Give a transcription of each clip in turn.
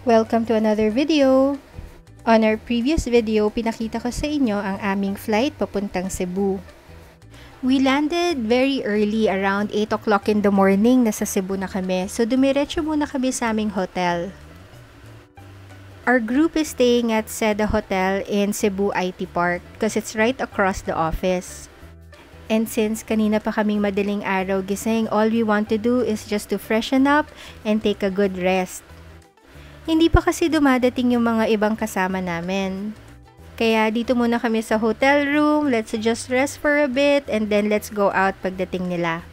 Welcome to another video. On our previous video, pinakita ko sa inyo ang aming flight papuntang Cebu. We landed very early, around 8 o'clock in the morning. Nasa Cebu na kami. So, dumiretso muna kami sa aming hotel. Our group is staying at Seda Hotel in Cebu IT Park because it's right across the office. And since kanina pa kaming madaling araw gising, all we want to do is just to freshen up and take a good rest. Hindi pa kasi dumadating yung mga ibang kasama namin. Kaya dito muna kami sa hotel room, let's just rest for a bit, and then let's go out pagdating nila.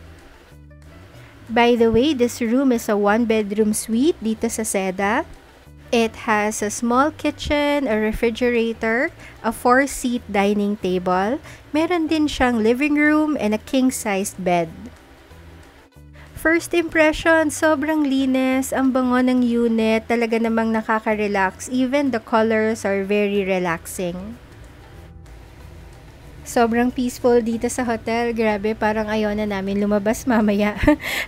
By the way, this room is a 1-bedroom suite dito sa Seda. It has a small kitchen, a refrigerator, a 4-seat dining table. Meron din siyang living room and a king-sized bed. First impression, sobrang linis, ang bango ng unit, talaga namang nakaka-relax. Even the colors are very relaxing. Sobrang peaceful dito sa hotel, grabe, parang ayaw na namin lumabas mamaya.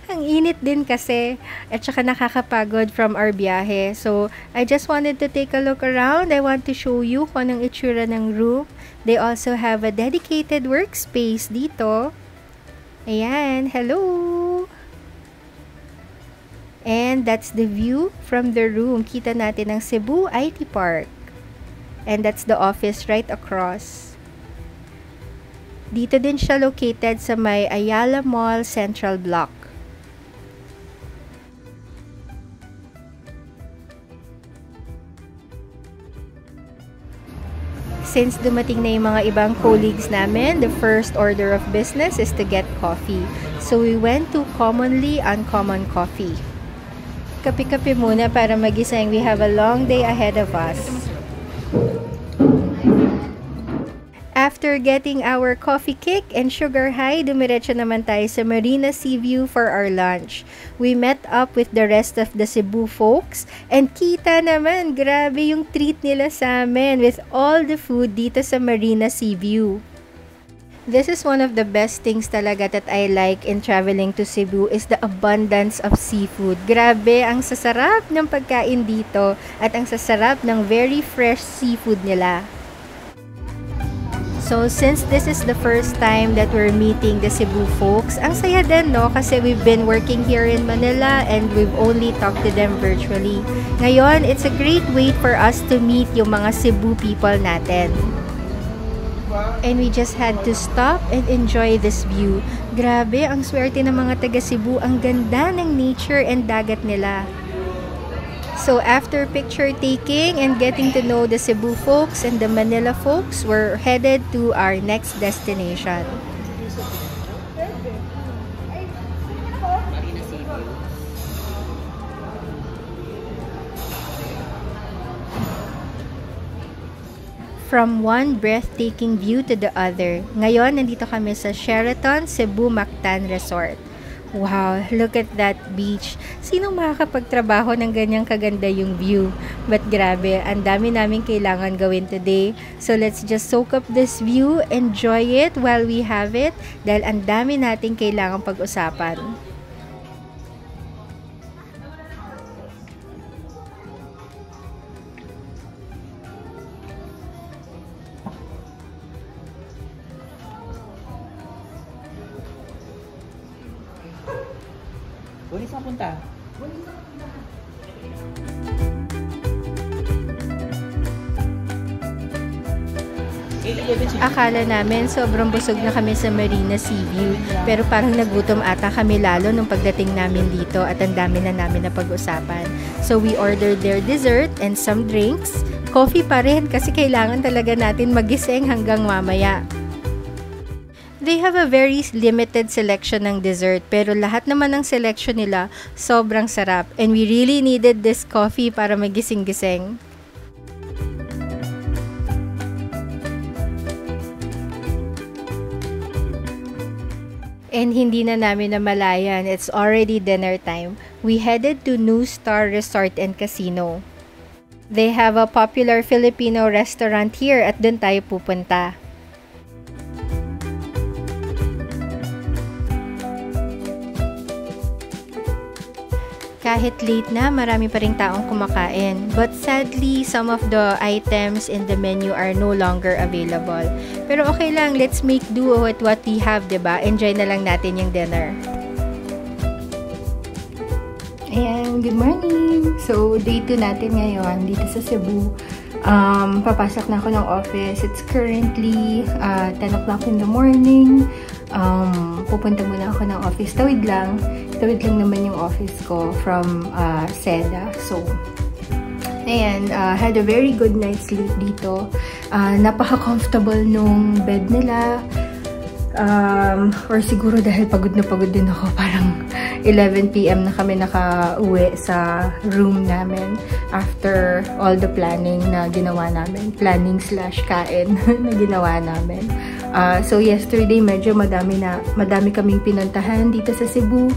Ang init din kasi, at saka nakakapagod from our biyahe. So, I just wanted to take a look around. I want to show you kung anong itsura ng room. They also have a dedicated workspace dito. Ayan, hello! And that's the view from the room. Kita natin ang Cebu IT Park. And that's the office right across. Dito din siya located sa may Ayala Mall Central Block. Since dumating na yung mga ibang colleagues namin, the first order of business is to get coffee. So we went to Commonly Uncommon Coffee. Kape-kape muna para magising. We have a long day ahead of us. After getting our coffee kick and sugar high, dumiretso naman tayo sa Marina Seaview for our lunch. We met up with the rest of the Cebu folks and kita naman, grabe yung treat nila sa amin with all the food dito sa Marina Seaview. This is one of the best things talaga that I like in traveling to Cebu is the abundance of seafood. Grabe, ang sasarap ng pagkain dito at ang sasarap ng very fresh seafood nila. So, since this is the first time that we're meeting the Cebu folks, ang saya din, no? Kasi we've been working here in Manila and we've only talked to them virtually. Ngayon, it's a great way for us to meet yung mga Cebu people natin. And we just had to stop and enjoy this view. Grabe, ang swerte ng mga taga Cebu. Ang ganda ng nature and dagat nila. So after picture taking and getting to know the Cebu folks and the Manila folks, we're headed to our next destination. From one breathtaking view to the other. Ngayon, nandito kami sa Sheraton Cebu Mactan Resort. Wow, look at that beach. Sinong makakapagtrabaho ng ganyang kaganda yung view? But grabe, ang dami namin kailangan gawin today. So let's just soak up this view, enjoy it while we have it, dahil ang dami nating kailangan pag-usapan. Bulis na punta. Akala namin sobrang busog na kami sa Marina Seaview, pero parang nagutom ata kami lalo nung pagdating namin dito at ang dami na namin na pag-usapan. So we ordered their dessert and some drinks. Coffee pa rin kasi kailangan talaga natin magising hanggang mamaya. They have a very limited selection ng dessert, pero lahat naman ng selection nila sobrang sarap. And we really needed this coffee para magising-gising. And hindi na namin namalayan, it's already dinner time. We headed to New Star Resort and Casino. They have a popular Filipino restaurant here at dun tayo pupunta. Kahit late na, marami pa ring taong kumakain. But sadly, some of the items in the menu are no longer available. Pero okay lang, let's make do with what we have, diba? Enjoy na lang natin yung dinner. Ayan, good morning! So, day 2 natin ngayon dito sa Cebu. Papasok na ako ng office. It's currently 10 o'clock in the morning. Pupunta muna ako ng office. Tawid lang naman yung office ko from Seda. So, ayan, had a very good night's sleep dito. Napaka-comfortable nung bed nila. Or siguro dahil pagod na pagod din ako. Parang 11 PM na kami naka-uwi sa room namin after all the planning na ginawa namin. Planning/kain na ginawa namin. So yesterday medyo madami kaming pinuntahan dito sa Cebu.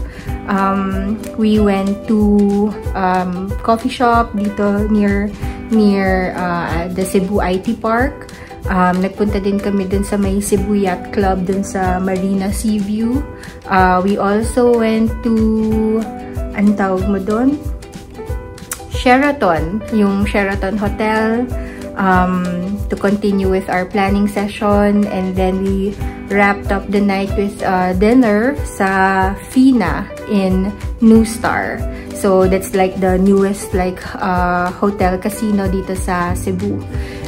We went to coffee shop dito near the Cebu IT Park. Nagpunta din kami dun sa may Cebu Yacht Club dun sa Marina Seaview. We also went to anong tawag mo dun? Sheraton, yung Sheraton Hotel, to continue with our planning session, and then we wrapped up the night with dinner sa Fina in New Star. So that's like the newest hotel casino dito sa Cebu.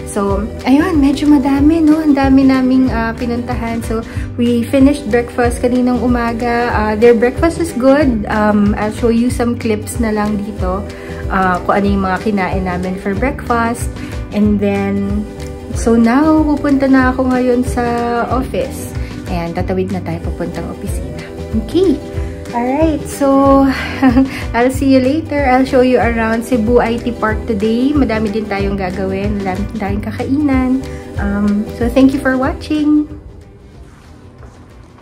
So, ayun, medyo madami, no? Ang dami naming pinuntahan. So, we finished breakfast kaninang umaga. Their breakfast is good. I'll show you some clips na lang dito kung ano yung mga kinain namin for breakfast. And then, so now, pupunta na ako ngayon sa office. Ayan, tatawid na tayo papuntang opisina. Okay. Alright, so I'll see you later. I'll show you around Cebu IT Park today. Madami din tayong gagawin. Madami tayong kakainan. So thank you for watching.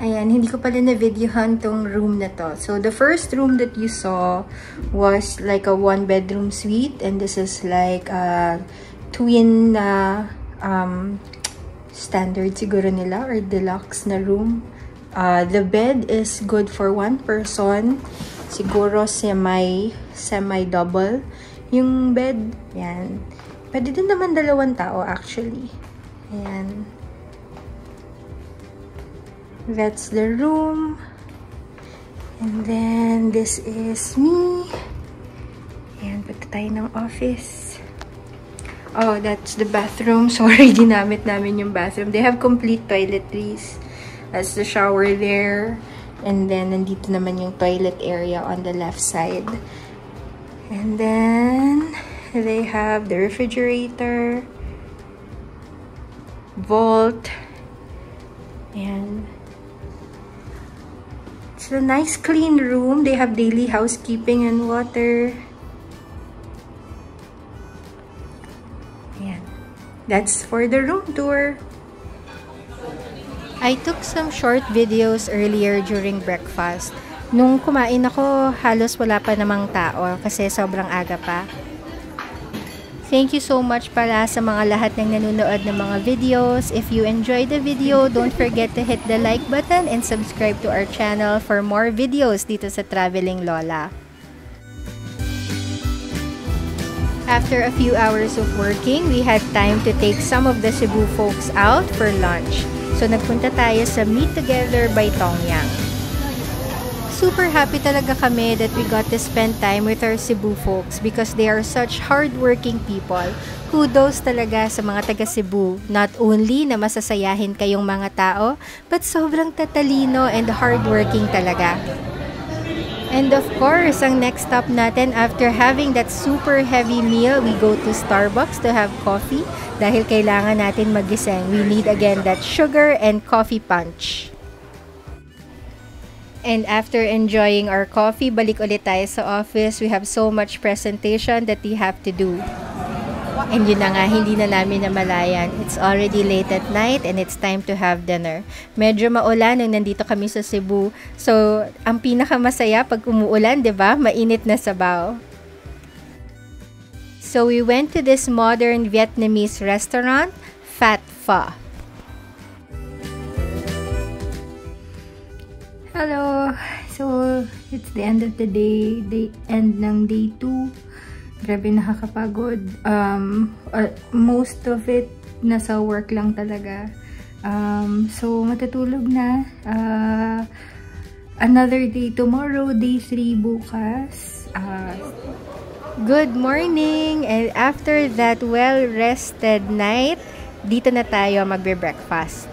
Ayan, hindi ko pala na-videohan tong room na to. So the first room that you saw was like a 1-bedroom suite. And this is like a twin standard siguro nila or deluxe na room. The bed is good for 1 person. Siguro semi-double yung bed. Yan. Pwede din naman 2 tao actually. Ayan. That's the room. And then this is me. Ayan, punta tayo ng office. Oh, that's the bathroom. Sorry, ginamit namin yung bathroom. They have complete toiletries. That's the shower there. And then, nandito naman yung toilet area on the left side. And then, they have the refrigerator, vault. Ayan. It's a nice clean room. They have daily housekeeping and water. Ayan. That's for the room tour. I took some short videos earlier during breakfast. Nung kumain ako, halos wala pa namang tao kasi sobrang aga pa. Thank you so much pala sa mga lahat ng nanonood ng mga videos. If you enjoyed the video, don't forget to hit the like button and subscribe to our channel for more videos dito sa Traveling Lola. After a few hours of working, we had time to take some of the Cebu folks out for lunch. So, nagpunta tayo sa Meet Together by Tongyang. Super happy talaga kami that we got to spend time with our Cebu folks because they are such hardworking people. Kudos talaga sa mga taga Cebu. Not only na masasayahin kayong mga tao, but sobrang tatalino and hardworking talaga. And of course, ang next stop natin after having that super heavy meal, we go to Starbucks to have coffee dahil kailangan natin magising. We need again that sugar and coffee punch. And after enjoying our coffee, balik ulit tayo sa office. We have so much presentation that we have to do. And yun na nga, hindi na namin namalayan. It's already late at night and it's time to have dinner. Medyo maulan nung nandito kami sa Cebu. So, ang pinakamasaya pag umuulan, 'di ba? Mainit na sabaw. So, we went to this modern Vietnamese restaurant, Phat Pho. Hello! So, It's the end of the day, end ng day 2. Grabe, nakakapagod. Most of it nasa work lang talaga. So matutulog na. Another day tomorrow, day 3 bukas. Good morning! And after that well-rested night, dito na tayo magbe-breakfast.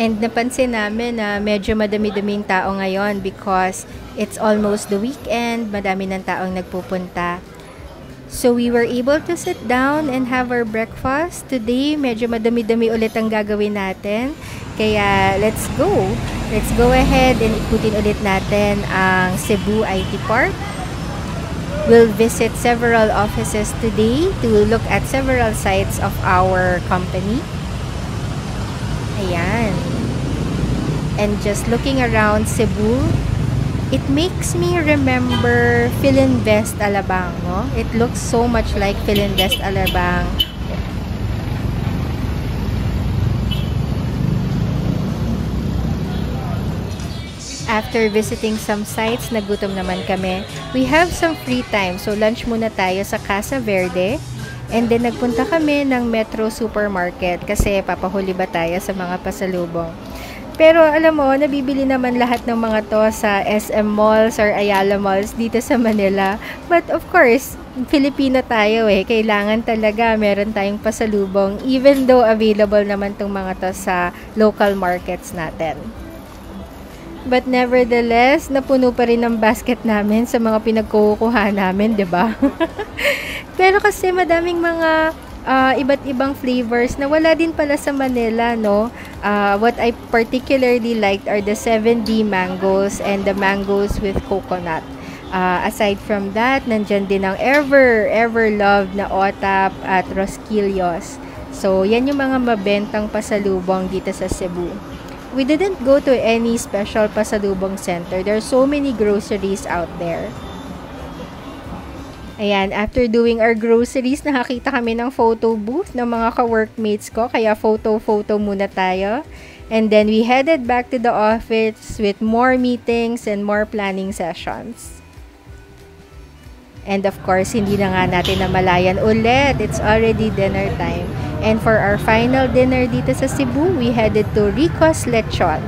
And napansin namin na medyo madami-daming tao ngayon because it's almost the weekend, madami ng taong nagpupunta. So we were able to sit down and have our breakfast. Today, medyo madami-dami ulit ang gagawin natin. Kaya let's go! Let's go ahead and ikutin ulit natin ang Cebu IT Park. We'll visit several offices today to look at several sites of our company. Ayan. And just looking around Cebu, it makes me remember Philinvest Alabang, no? It looks so much like Philinvest Alabang. After visiting some sites, nagutom naman kami. We have some free time, so lunch muna tayo sa Casa Verde. And then nagpunta kami ng Metro Supermarket kasi papahuli ba tayo sa mga pasalubong. Pero alam mo, nabibili naman lahat ng mga to sa SM Malls or Ayala Malls dito sa Manila. But of course, Filipino tayo eh. Kailangan talaga meron tayong pasalubong even though available naman tong mga to sa local markets natin. But nevertheless, napuno pa rin ang basket namin sa mga pinagkukuha namin, 'di ba? Pero kasi madaming mga iba't ibang flavors na wala din pala sa Manila, no? What I particularly liked are the 7D mangoes and the mangoes with coconut. Aside from that, nandyan din ang ever loved na otap at rosquillos. So, yan yung mga mabentang pasalubong dito sa Cebu. We didn't go to any special pasalubong center. There are so many groceries out there. Ayan, after doing our groceries, nakakita kami ng photo booth ng mga ka-workmates ko. Kaya photo muna tayo. And then we headed back to the office with more meetings and more planning sessions. And of course, hindi na nga natin namalayan ulit. It's already dinner time. And for our final dinner dito sa Cebu, we headed to Rico's Lechon.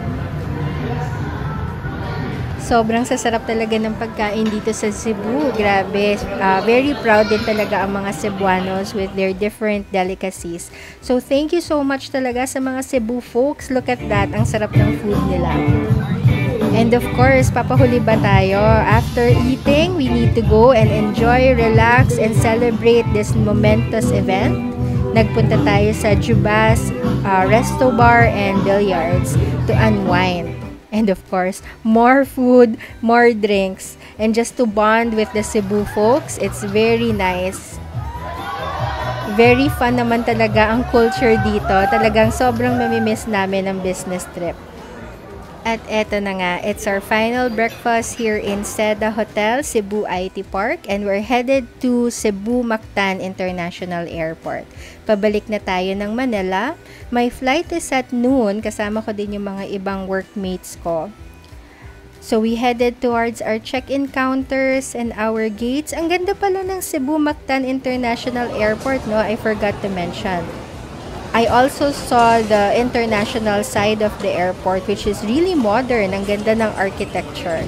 Sobrang sasarap talaga ng pagkain dito sa Cebu. Grabe. Very proud din talaga ang mga Cebuanos with their different delicacies. So, thank you so much talaga sa mga Cebu folks. Look at that. Ang sarap ng food nila. And of course, papahuli ba tayo? After eating, we need to go and enjoy, relax, and celebrate this momentous event. Nagpunta tayo sa Jubas Resto Bar and Billiards to unwind. And of course, more food, more drinks, and just to bond with the Cebu folks. It's very nice. Very fun naman talaga ang culture dito. Talagang sobrang mamimiss namin ang business trip. At eto na nga, it's our final breakfast here in Seda Hotel, Cebu IT Park, and we're headed to Cebu Mactan International Airport. Pabalik na tayo ng Manila. My flight is at noon, kasama ko din yung mga ibang workmates ko. So we headed towards our check-in counters and our gates. Ang ganda pala ng Cebu Mactan International Airport, no? I forgot to mention. I also saw the international side of the airport, which is really modern. Ang ganda ng architecture.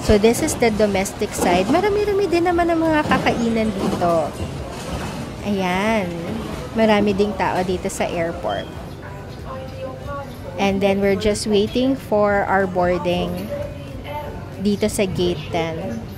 So, this is the domestic side. Marami-rami din naman ang mga kakainan dito. Ayan. Marami ding tao dito sa airport. And then, we're just waiting for our boarding dito sa gate 10.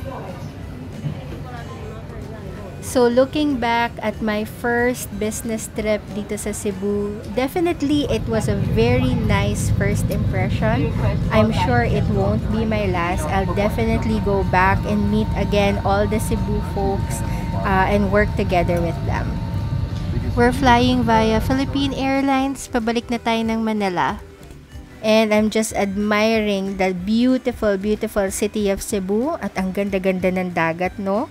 So, looking back at my first business trip dito sa Cebu, definitely it was a very nice first impression. I'm sure it won't be my last. I'll definitely go back and meet again all the Cebu folks and work together with them. We're flying via Philippine Airlines. Pabalik na tayo ng Manila. And I'm just admiring the beautiful, beautiful city of Cebu. At ang ganda-ganda ng dagat, no?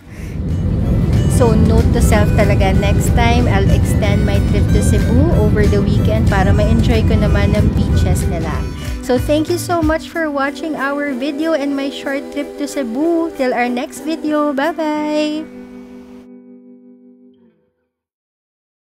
So, note to self talaga, next time, I'll extend my trip to Cebu over the weekend para ma-enjoy ko naman ng beaches nila. So thank you so much for watching our video and my short trip to Cebu. Till our next video. Bye-bye!